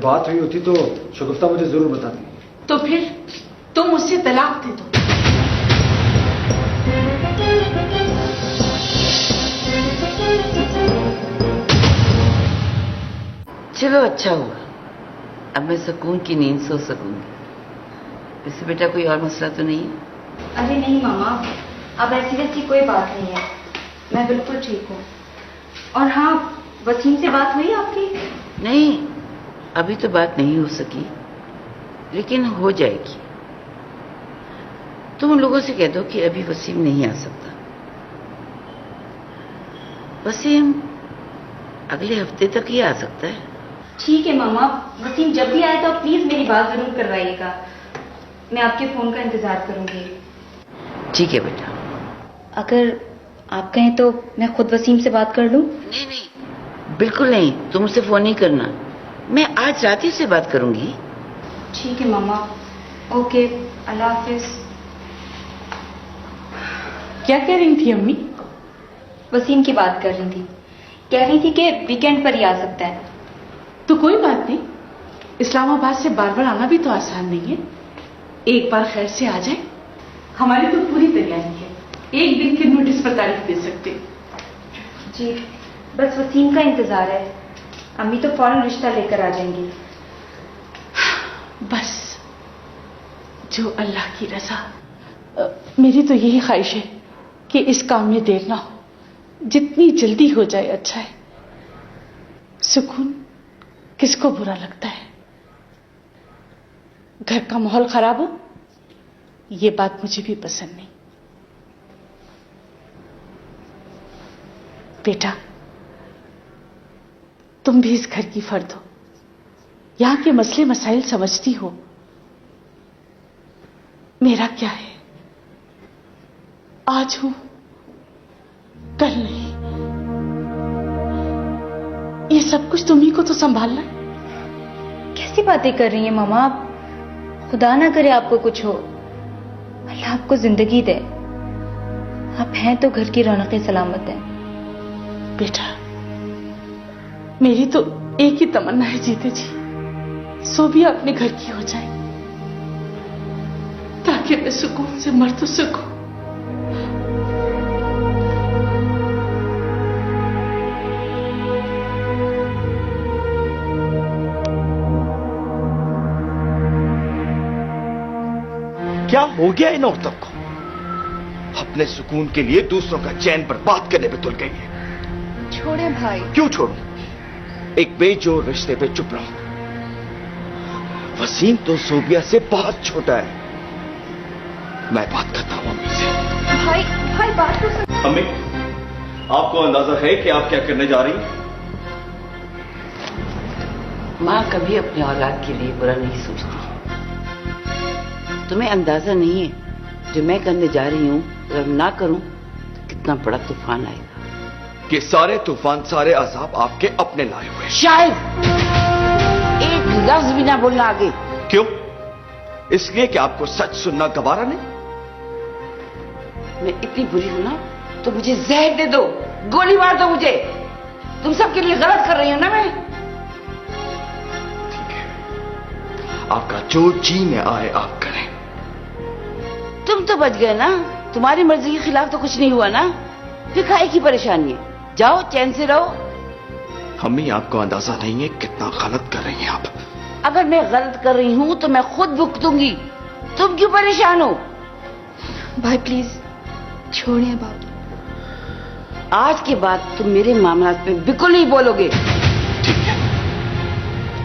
बात हुई होती तो शगुफ्ता मुझे जरूर बताती। तो फिर तुम मुझसे तलाक दे दो। चलो अच्छा हुआ, अब मैं सुकून की नींद सो सकूंगी। वैसे बेटा कोई और मसला तो नहीं है? अरे नहीं मामा, अब ऐसी वैसी कोई बात नहीं है, मैं बिल्कुल ठीक हूँ। और हाँ, वसीम से बात हुई आपकी? नहीं, अभी तो बात नहीं हो सकी, लेकिन हो जाएगी। तुम उन लोगों से कह दो कि अभी वसीम नहीं आ सकता। वसीम अगले हफ्ते तक ही आ सकता है। ठीक है मामा, वसीम जब भी आए तो प्लीज मेरी बात जरूर करवाइएगा। मैं आपके फोन का इंतजार करूंगी। ठीक है बेटा। अगर आप कहें तो मैं खुद वसीम से बात कर लूं? नहीं नहीं, बिल्कुल नहीं, तुम उसे फोन नहीं करना, मैं आज रात ही से बात करूंगी। ठीक है मामा, ओके, अल्लाह हाफिज। क्या कह रही थी अम्मी? वसीम की बात कर रही थी, कह रही थी कि वीकेंड पर ही आ सकता है। तो कोई बात नहीं, इस्लामाबाद से बार बार आना भी तो आसान नहीं है, एक बार खैर से आ जाए। हमारी तो पूरी तैयारी है, एक दिन की नोटिस पर तारीख दे सकते। जी, बस वसीम का इंतजार है, अम्मी तो फौरन रिश्ता लेकर आ जाएंगी। बस जो अल्लाह की रजा। मेरी तो यही ख्वाहिश है कि इस काम में देर ना हो, जितनी जल्दी हो जाए अच्छा है। सुकून किसको बुरा लगता है? घर का माहौल खराब हो, ये बात मुझे भी पसंद नहीं। बेटा, तुम भी इस घर की फर्द हो, यहां के मसले मसाइल समझती हो। मेरा क्या है, आज हूं कल नहीं, ये सब कुछ तुम्ही को तो संभालना है। कैसी बातें कर रही हैं मामा आप? खुदा ना करे आपको कुछ हो, अल्लाह आपको जिंदगी दे। आप हैं तो घर की रौनकें सलामत हैं। बेटा, मेरी तो एक ही तमन्ना है जीते जी सोबिया अपने घर की हो जाए, ताकि मैं सुकून से मर तो सकूं। क्या हो गया इन औरतों को? अपने सुकून के लिए दूसरों का चैन बर्बाद करने पे तुल गई है। छोड़े भाई। क्यों छोड़ू? एक बेजोड़ रिश्ते पे चुप रहो। वसीम तो सोबिया से बहुत छोटा है। मैं बात करता हूं अम्मी से। भाई भाई बात तो सुन। अम्मी, आपको अंदाजा है कि आप क्या करने जा रही हैं? माँ कभी अपनी औलाद के लिए बुरा नहीं सोचती। तुम्हें अंदाजा नहीं है जो मैं करने जा रही हूँ, अगर ना करूं तो कितना बड़ा तूफान आएगा। कि सारे तूफान, सारे अजाब आपके अपने लाए हुए। शायद एक लफ्ज भी ना बोलना आगे। क्यों? इसलिए कि आपको सच सुनना गवारा नहीं? मैं इतनी बुरी हूं ना तो मुझे जहर दे दो, गोली मार दो मुझे। तुम सबके लिए गलत कर रही हो ना मैं। ठीक है, आपका जो जी में आए आप करें। तुम तो बच गए ना, तुम्हारी मर्जी के खिलाफ तो कुछ नहीं हुआ ना, फिर काहे की परेशानी है? जाओ चैन से रहो। अम्मी, आपको अंदाजा नहीं है कितना गलत कर रही हैं आप। अगर मैं गलत कर रही हूं तो मैं खुद भुगतूंगी, तुम क्यों परेशान हो? भाई प्लीज छोड़िए बाबू। आज के बाद तुम मेरे मामलात में बिल्कुल नहीं बोलोगे। ठीक है,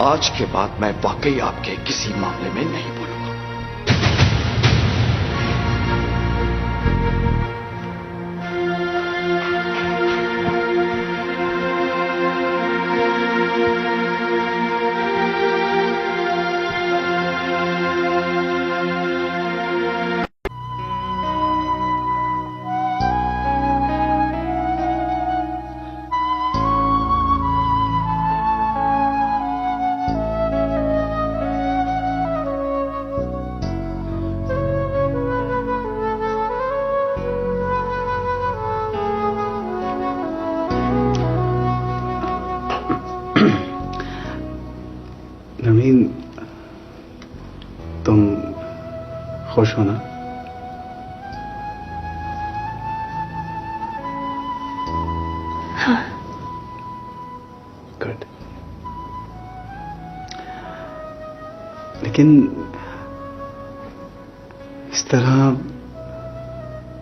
आज के बाद मैं वाकई आपके किसी मामले में नहीं बोलूंगा। तुम खुश हो ना? हाँ। गुड। लेकिन इस तरह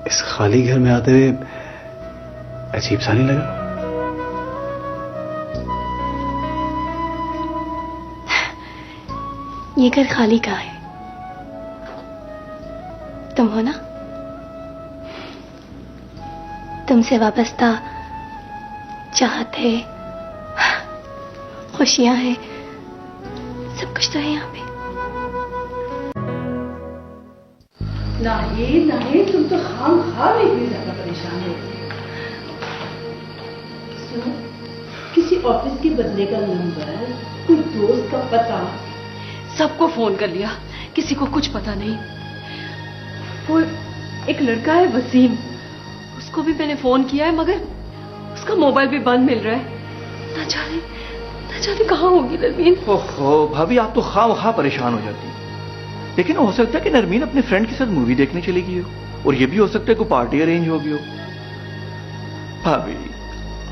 इस खाली घर में आते हुए अजीब सा नहीं लगा? ये घर खाली कहाँ है? तुम हो ना? तुमसे वाबस्ता चाहत है, खुशियां हैं, सब कुछ तो है यहाँ पे। नहीं, तुम तो खाम इतनी ज्यादा परेशान हो। सुनो, किसी ऑफिस के बदले का नंबर, कोई दोस्त का पता, सबको फोन कर लिया, किसी को कुछ पता नहीं। वो एक लड़का है वसीम, उसको भी मैंने फोन किया है, मगर उसका मोबाइल भी बंद मिल रहा है। ना जाने कहाँ होगी नरमीन। ओहो भाभी, आप तो खामखा परेशान हो जाती हैं। लेकिन हो सकता है कि नरमीन अपने फ्रेंड के साथ मूवी देखने चली गई हो, और ये भी हो सकता है कोई पार्टी अरेंज हो गई हो। भाभी,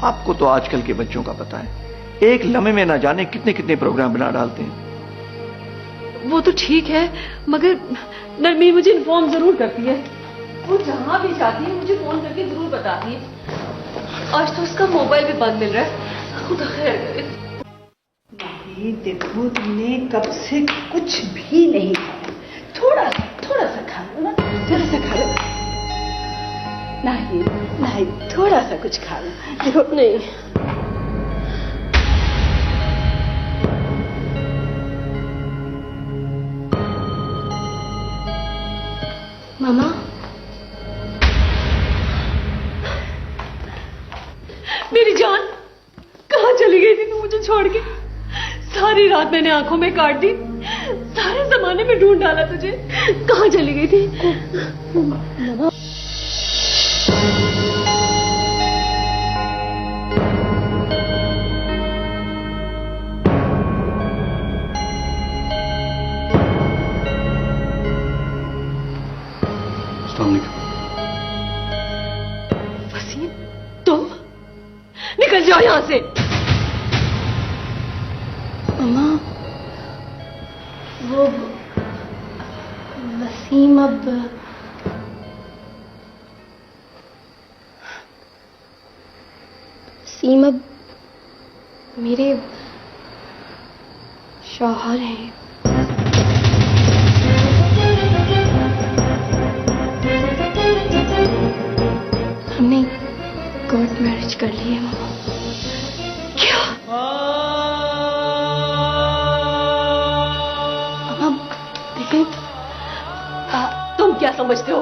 आपको तो आजकल के बच्चों का पता है, एक लम्हे में ना जाने कितने कितने प्रोग्राम बना डालते हैं। वो तो ठीक है, मगर नरमीन मुझे इन्फॉर्म जरूर करती है। वो जहां भी जाती है मुझे फोन करके जरूर बताती है। आज तो उसका मोबाइल भी बंद मिल रहा है। खुदा खैर करे। नहीं, देखो तुमने कब से कुछ भी नहीं खाया। थोड़ा सा खा लो ना, थोड़ा सा खा लो। नहीं, थोड़ा सा कुछ खा लो। देखो नहीं, मामा, मेरी जान, कहाँ चली गई थी तू मुझे छोड़ के? सारी रात मैंने आंखों में काट दी, सारे जमाने में ढूंढ डाला तुझे। कहाँ चली गई थी? मामा, वसीम, तुम निकल जाओ यहां से। मामा, वो वसीम अब मेरे शौहर हैं। हमने कोर्ट मैरिज कर ली है मामा। क्या? देखें, तुम क्या समझते हो?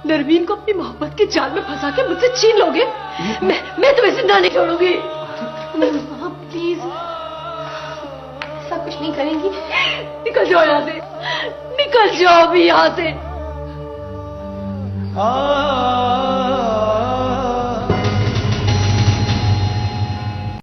नरमीन को अपनी मोहब्बत के जाल में फंसा के मुझसे छीन लोगे? मैं तुम्हें जिंदा नहीं छोड़ूंगी। मामा प्लीज, ऐसा कुछ नहीं करेंगी। निकल जाओ यहाँ से, निकल जाओ अभी यहाँ से।